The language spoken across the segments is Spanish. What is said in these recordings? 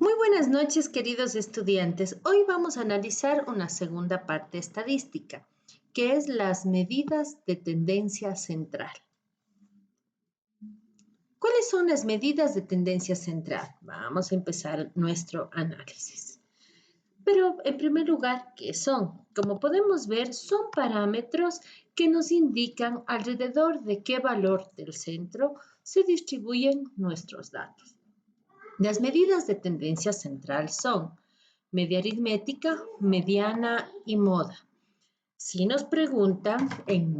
Muy buenas noches, queridos estudiantes. Hoy vamos a analizar una segunda parte estadística, que es las medidas de tendencia central. ¿Cuáles son las medidas de tendencia central? Vamos a empezar nuestro análisis. Pero, en primer lugar, ¿qué son? Como podemos ver, son parámetros que nos indican alrededor de qué valor del centro se distribuyen nuestros datos. Las medidas de tendencia central son media aritmética, mediana y moda. Si nos preguntan en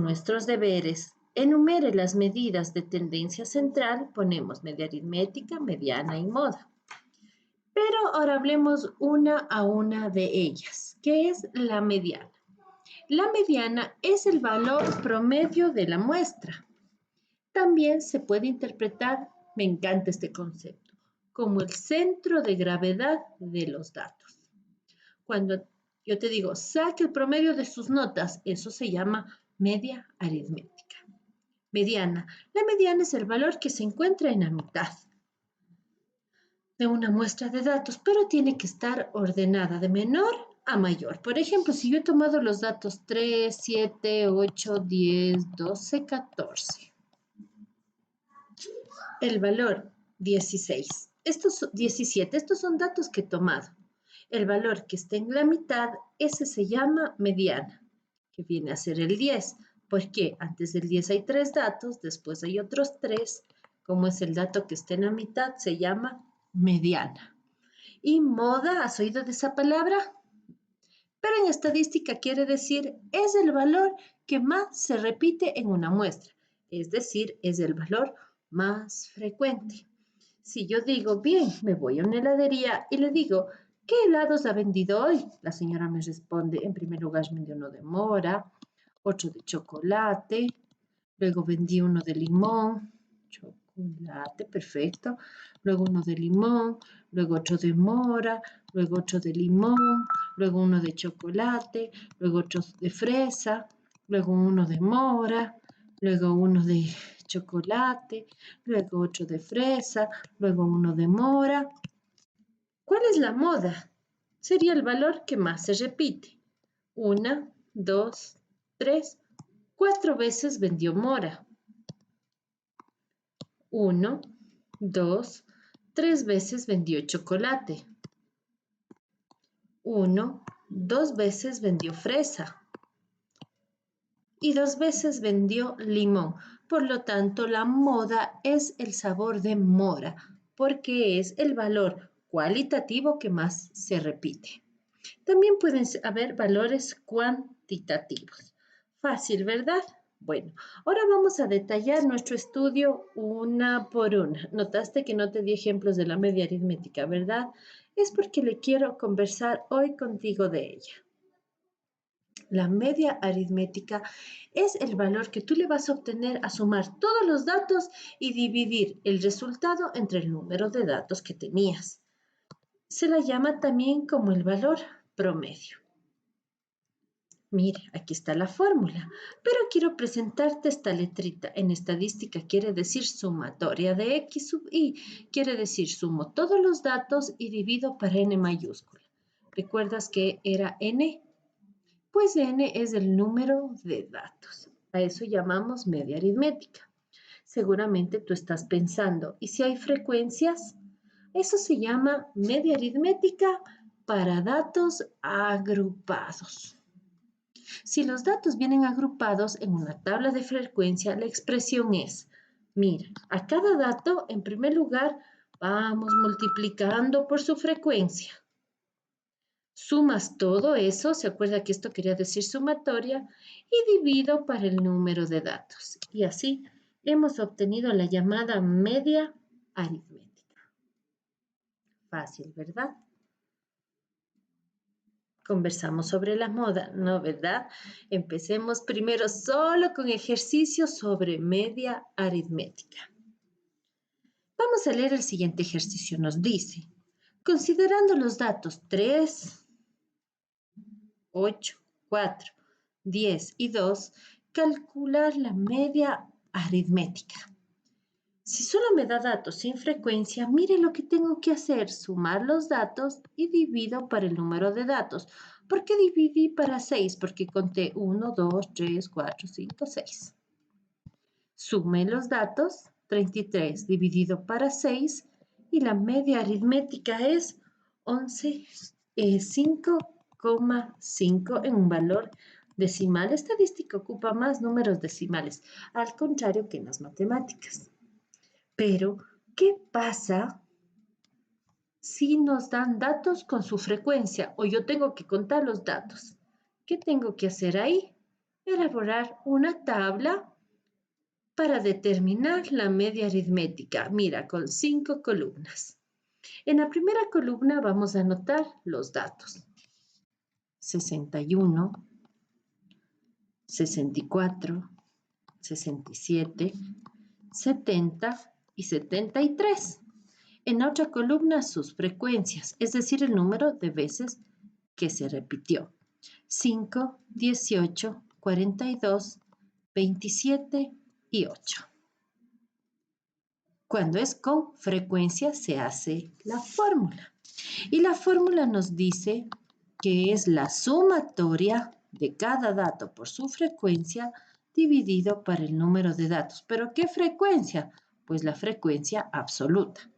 nuestros deberes, enumere las medidas de tendencia central, ponemos media aritmética, mediana y moda. Pero ahora hablemos una a una de ellas, que es la mediana. La mediana es el valor promedio de la muestra. También se puede interpretar, me encanta este concepto, como el centro de gravedad de los datos. Cuando yo te digo, saque el promedio de sus notas, eso se llama media aritmética. Mediana. La mediana es el valor que se encuentra en la mitad de una muestra de datos, pero tiene que estar ordenada de menor a mayor. Por ejemplo, si yo he tomado los datos 3, 7, 8, 10, 12, 14. El valor 16. Estos 17, estos son datos que he tomado. El valor que está en la mitad, ese se llama mediana, que viene a ser el 10. Porque antes del 10 hay 3 datos, después hay otros 3. Como es el dato que está en la mitad, se llama mediana. Y moda, ¿has oído de esa palabra? Pero en estadística quiere decir, es el valor que más se repite en una muestra. Es decir, es el valor más frecuente. Si yo digo, bien, me voy a una heladería y le digo, ¿qué helados ha vendido hoy? La señora me responde, en primer lugar vendí uno de mora, otro de chocolate, luego vendí uno de limón, chocolate, perfecto, luego uno de limón, luego otro de mora, luego otro de limón, luego uno de chocolate, luego otro de fresa, luego uno de mora, luego uno de chocolate, luego otro de fresa, luego uno de mora. ¿Cuál es la moda? Sería el valor que más se repite. 1, 2, 3, 4 veces vendió mora. 1, 2, 3 veces vendió chocolate. 1, 2 veces vendió fresa. Y 2 veces vendió limón. Por lo tanto, la moda es el sabor de mora, porque es el valor cualitativo que más se repite. También pueden haber valores cuantitativos. Fácil, ¿verdad? Bueno, ahora vamos a detallar nuestro estudio una por una. Notaste que no te di ejemplos de la media aritmética, ¿verdad? Es porque le quiero conversar hoy contigo de ella. La media aritmética es el valor que tú le vas a obtener a sumar todos los datos y dividir el resultado entre el número de datos que tenías. Se la llama también como el valor promedio. Mira, aquí está la fórmula, pero quiero presentarte esta letrita. En estadística quiere decir sumatoria de X sub Y. Quiere decir sumo todos los datos y divido para N mayúscula. ¿Recuerdas que era N? Pues N es el número de datos. A eso llamamos media aritmética. Seguramente tú estás pensando, ¿y si hay frecuencias? Eso se llama media aritmética para datos agrupados. Si los datos vienen agrupados en una tabla de frecuencia, la expresión es, mira, a cada dato, en primer lugar, vamos multiplicando por su frecuencia. Sumas todo eso, se acuerda que esto quería decir sumatoria, y divido para el número de datos. Y así hemos obtenido la llamada media aritmética. Fácil, ¿verdad? Conversamos sobre la moda, ¿no, verdad? Empecemos primero solo con ejercicios sobre media aritmética. Vamos a leer el siguiente ejercicio. Nos dice, considerando los datos 3, 8, 4, 10 y 2, calcular la media aritmética. Si solo me da datos sin frecuencia, mire lo que tengo que hacer, sumar los datos y divido para el número de datos. ¿Por qué dividí para 6? Porque conté 1, 2, 3, 4, 5, 6. Sume los datos, 33 dividido para 6 y la media aritmética es 11, 5,5 en un valor decimal. Estadística ocupa más números decimales, al contrario que en las matemáticas. Pero, ¿qué pasa si nos dan datos con su frecuencia o yo tengo que contar los datos? ¿Qué tengo que hacer ahí? Elaborar una tabla para determinar la media aritmética. Mira, con 5 columnas. En la primera columna vamos a anotar los datos. 61, 64, 67, 70 y 73. En la otra columna sus frecuencias, es decir, el número de veces que se repitió. 5, 18, 42, 27 y 8. Cuando es con frecuencia se hace la fórmula. Y la fórmula nos dice que es la sumatoria de cada dato por su frecuencia dividido por el número de datos. ¿Pero qué frecuencia? Pues la frecuencia absoluta.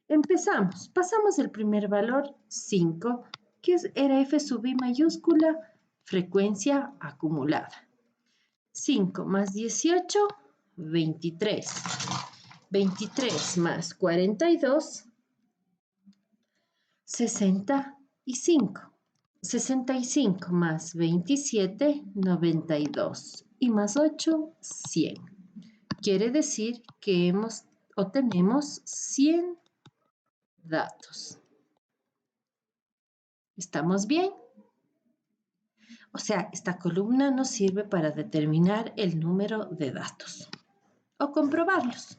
Empezamos. Pasamos el primer valor, 5, que era f sub i mayúscula, frecuencia acumulada. 5 más 18, 23. 23 más 42, 65. 65 más 27, 92. Y más 8, 100. Quiere decir que tenemos 100 datos. ¿Estamos bien? O sea, esta columna nos sirve para determinar el número de datos o comprobarlos.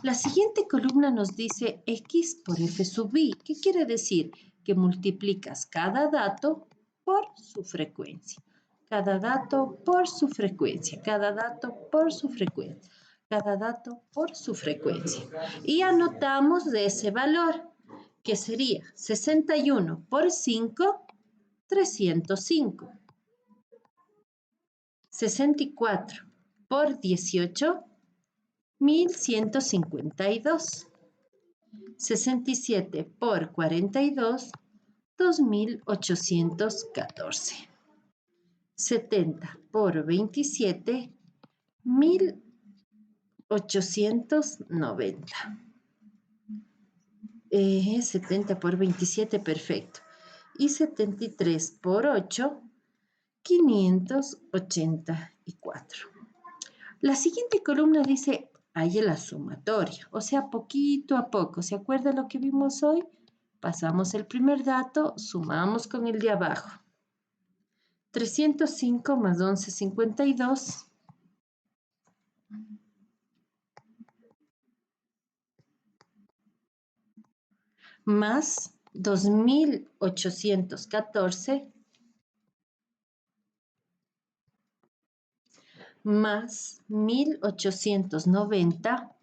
La siguiente columna nos dice x por f sub i. ¿Qué quiere decir? Que multiplicas cada dato por su frecuencia. Cada dato por su frecuencia. Cada dato por su frecuencia. Cada dato por su frecuencia. Y anotamos de ese valor, que sería 61 por 5, 305. 64 por 18, 1152. 67 por 42, 2814. 70 por 27, 1890. 70 por 27, perfecto. Y 73 por 8, 584. La siguiente columna dice, hay la sumatoria, o sea, poquito a poco. ¿Se acuerda lo que vimos hoy? Pasamos el primer dato, sumamos con el de abajo. 305 más 1152. Más 2814. Más 1890.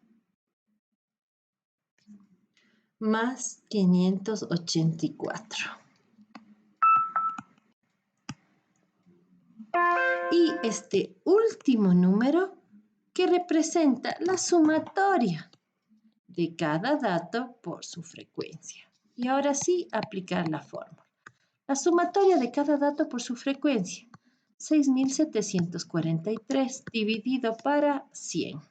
Más 584. Y este último número que representa la sumatoria de cada dato por su frecuencia. Y ahora sí, aplicar la fórmula. La sumatoria de cada dato por su frecuencia. 6.743 dividido para 100.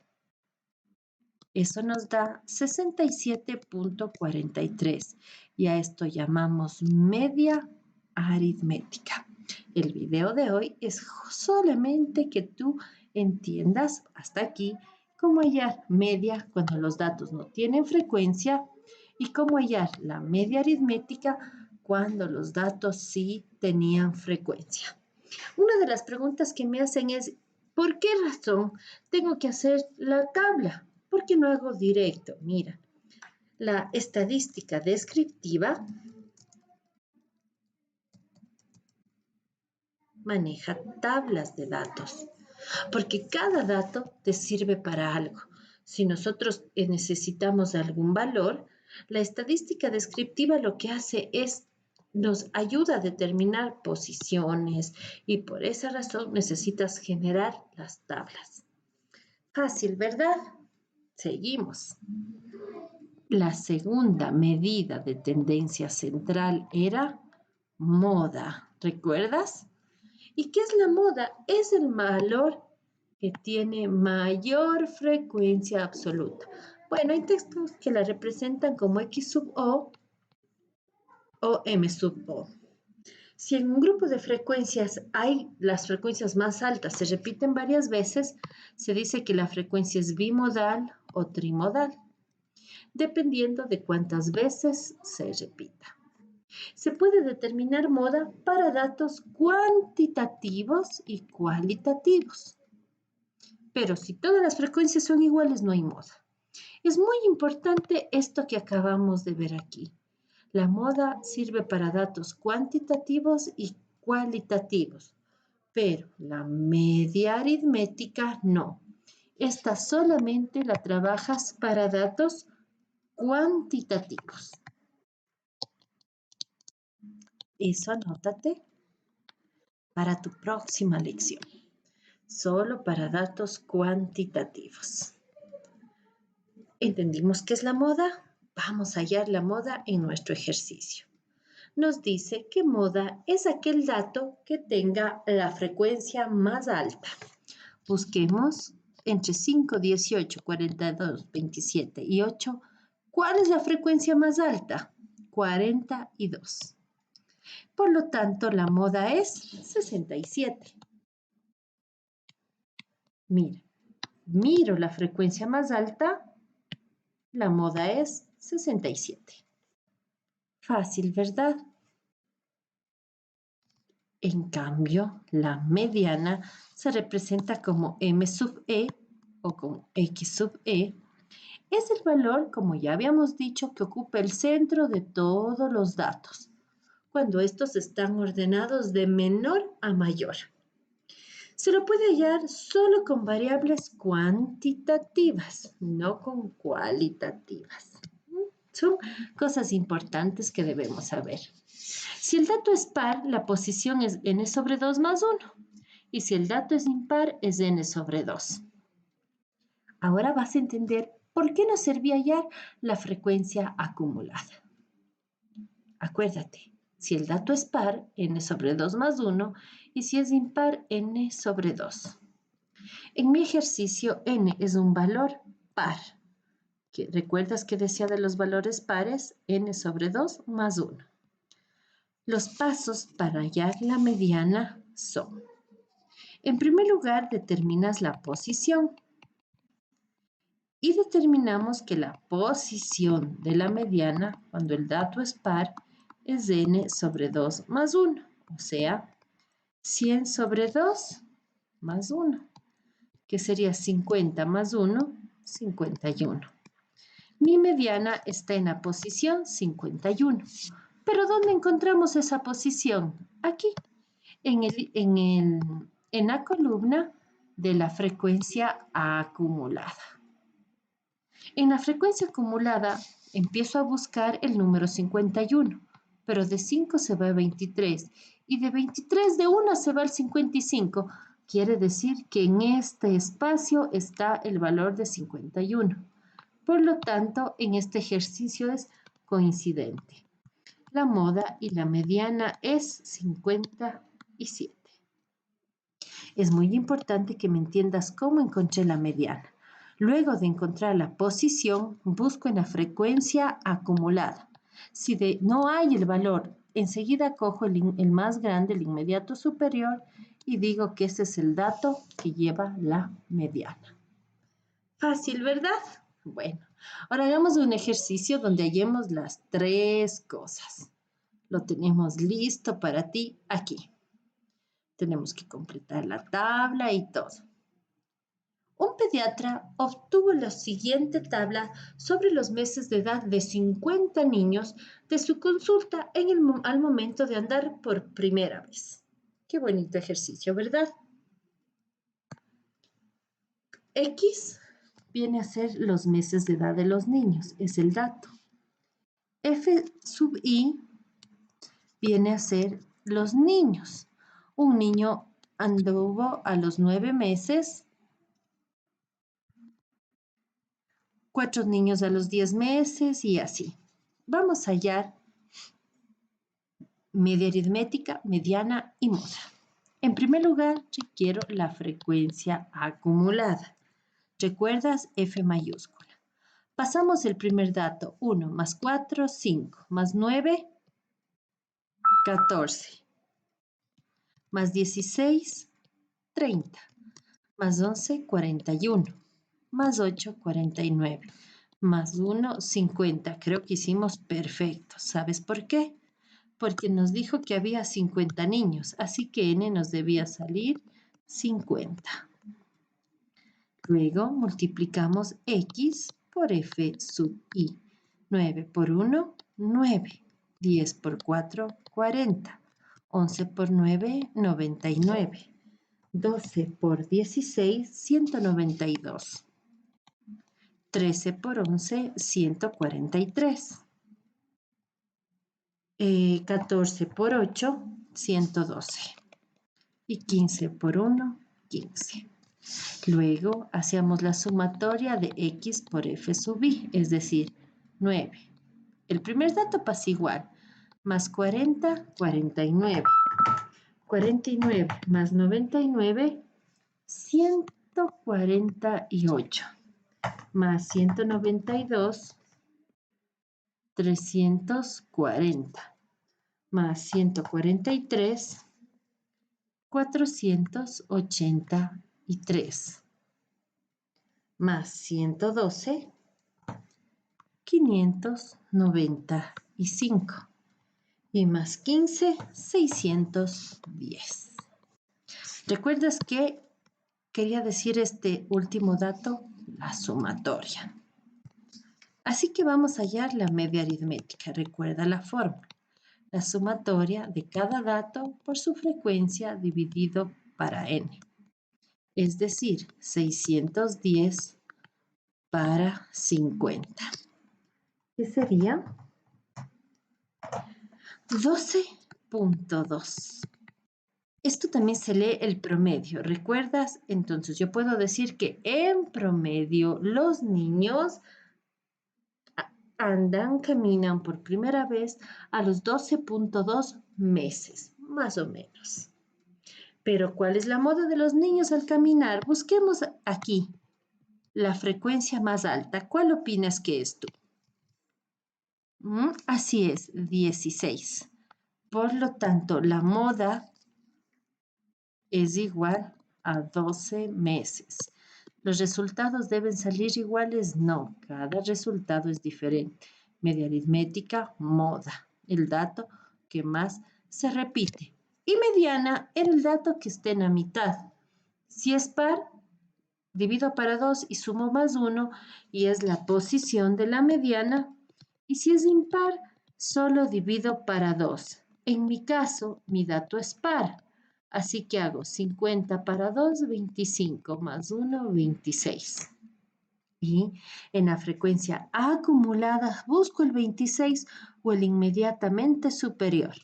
Eso nos da 67.43 y a esto llamamos media aritmética. El video de hoy es solamente que tú entiendas hasta aquí cómo hallar media cuando los datos no tienen frecuencia y cómo hallar la media aritmética cuando los datos sí tenían frecuencia. Una de las preguntas que me hacen es, ¿por qué razón tengo que hacer la tabla? ¿Por qué no hago directo? Mira, la estadística descriptiva maneja tablas de datos, porque cada dato te sirve para algo. Si nosotros necesitamos algún valor, la estadística descriptiva lo que hace es nos ayuda a determinar posiciones y por esa razón necesitas generar las tablas. Fácil, ¿verdad? Seguimos. La segunda medida de tendencia central era moda. ¿Recuerdas? ¿Y qué es la moda? Es el valor que tiene mayor frecuencia absoluta. Bueno, hay textos que la representan como X sub o M sub O. Si en un grupo de frecuencias hay las frecuencias más altas, se repiten varias veces, se dice que la frecuencia es bimodal o trimodal, dependiendo de cuántas veces se repita. Se puede determinar moda para datos cuantitativos y cualitativos. Pero si todas las frecuencias son iguales, no hay moda. Es muy importante esto que acabamos de ver aquí. La moda sirve para datos cuantitativos y cualitativos, pero la media aritmética no. Esta solamente la trabajas para datos cuantitativos. Eso anótate para tu próxima lección. Solo para datos cuantitativos. ¿Entendimos qué es la moda? Vamos a hallar la moda en nuestro ejercicio. Nos dice que moda es aquel dato que tenga la frecuencia más alta. Busquemos entre 5, 18, 42, 27 y 8. ¿Cuál es la frecuencia más alta? 42. Por lo tanto, la moda es 67. Mira, miro la frecuencia más alta, la moda es 67. Fácil, ¿verdad? En cambio, la mediana se representa como M sub E o como X sub E. Es el valor, como ya habíamos dicho, que ocupa el centro de todos los datos, cuando estos están ordenados de menor a mayor. Se lo puede hallar solo con variables cuantitativas, no con cualitativas. Son cosas importantes que debemos saber. Si el dato es par, la posición es n sobre 2 más 1. Y si el dato es impar, es n sobre 2. Ahora vas a entender por qué nos servía hallar la frecuencia acumulada. Acuérdate, si el dato es par, n sobre 2 más 1, y si es impar, n sobre 2. En mi ejercicio, n es un valor par. ¿Recuerdas que decía de los valores pares? N sobre 2 más 1. Los pasos para hallar la mediana son: en primer lugar, determinas la posición y determinamos que la posición de la mediana, cuando el dato es par, es n sobre 2 más 1, o sea, 100 sobre 2 más 1, que sería 50 más 1, 51. Mi mediana está en la posición 51. ¿Pero dónde encontramos esa posición? Aquí, en la columna de la frecuencia acumulada. En la frecuencia acumulada empiezo a buscar el número 51, pero de 5 se va a 23 y de 23 de 1 se va al 55. Quiere decir que en este espacio está el valor de 51. Por lo tanto, en este ejercicio es coincidente. La moda y la mediana es 57. Es muy importante que me entiendas cómo encontré la mediana. Luego de encontrar la posición, busco en la frecuencia acumulada. Si no hay el valor, enseguida cojo el más grande, el inmediato superior, y digo que ese es el dato que lleva la mediana. Fácil, ¿verdad? Bueno, ahora hagamos un ejercicio donde hallemos las tres cosas. Lo tenemos listo para ti aquí. Tenemos que completar la tabla y todo. Un pediatra obtuvo la siguiente tabla sobre los meses de edad de 50 niños de su consulta al momento de andar por primera vez. Qué bonito ejercicio, ¿verdad? X viene a ser los meses de edad de los niños, es el dato. F sub I viene a ser los niños. Un niño anduvo a los 9 meses, 4 niños a los 10 meses y así. Vamos a hallar media aritmética, mediana y moda. En primer lugar, requiero la frecuencia acumulada. ¿Recuerdas? F mayúscula. Pasamos el primer dato, 1 más 4, 5, más 9, 14, más 16, 30, más 11, 41, más 8, 49, más 1, 50. Creo que hicimos perfecto. ¿Sabes por qué? Porque nos dijo que había 50 niños, así que n nos debía salir 50. Luego multiplicamos x por f sub i. 9 por 1, 9. 10 por 4, 40. 11 por 9, 99. 12 por 16, 192. 13 por 11, 143. 14 por 8, 112. Y 15 por 1, 15. Luego hacemos la sumatoria de x por f sub i, es decir, 9. El primer dato pasa igual, más 40, 49. 49 más 99, 148. Más 192, 340. Más 143, 483. Más 112, 595. Y más 15, 610. ¿Recuerdas que quería decir este último dato? La sumatoria. Así que vamos a hallar la media aritmética. Recuerda la fórmula. La sumatoria de cada dato por su frecuencia dividido para n. Es decir, 610 para 50. ¿Qué sería? 12.2. Esto también se lee el promedio, ¿recuerdas? Entonces yo puedo decir que en promedio los niños caminan por primera vez a los 12.2 meses, más o menos. Pero ¿cuál es la moda de los niños al caminar? Busquemos aquí la frecuencia más alta. ¿Cuál opinas que es tú? Así es, 16. Por lo tanto, la moda es igual a 12 meses. ¿Los resultados deben salir iguales? No, cada resultado es diferente. Media aritmética, moda, el dato que más se repite. Y mediana, el dato que esté en la mitad. Si es par, divido para 2 y sumo más 1 y es la posición de la mediana. Y si es impar, solo divido para 2. En mi caso, mi dato es par. Así que hago 50 para 2, 25 más 1, 26. Y en la frecuencia acumulada busco el 26 o el inmediatamente superior.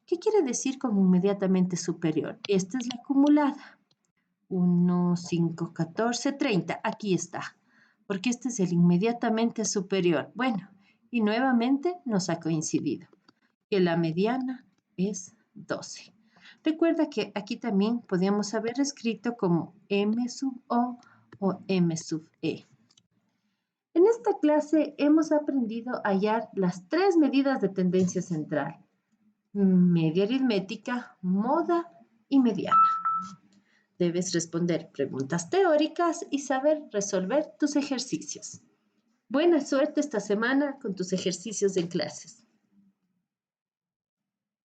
¿Qué quiere decir con inmediatamente superior? Esta es la acumulada. 1, 5, 14, 30. Aquí está. Porque este es el inmediatamente superior. Bueno, y nuevamente nos ha coincidido que la mediana es 12. Recuerda que aquí también podíamos haber escrito como M sub o M sub E. En esta clase hemos aprendido a hallar las 3 medidas de tendencia central: media aritmética, moda y mediana. Debes responder preguntas teóricas y saber resolver tus ejercicios. Buena suerte esta semana con tus ejercicios en clases.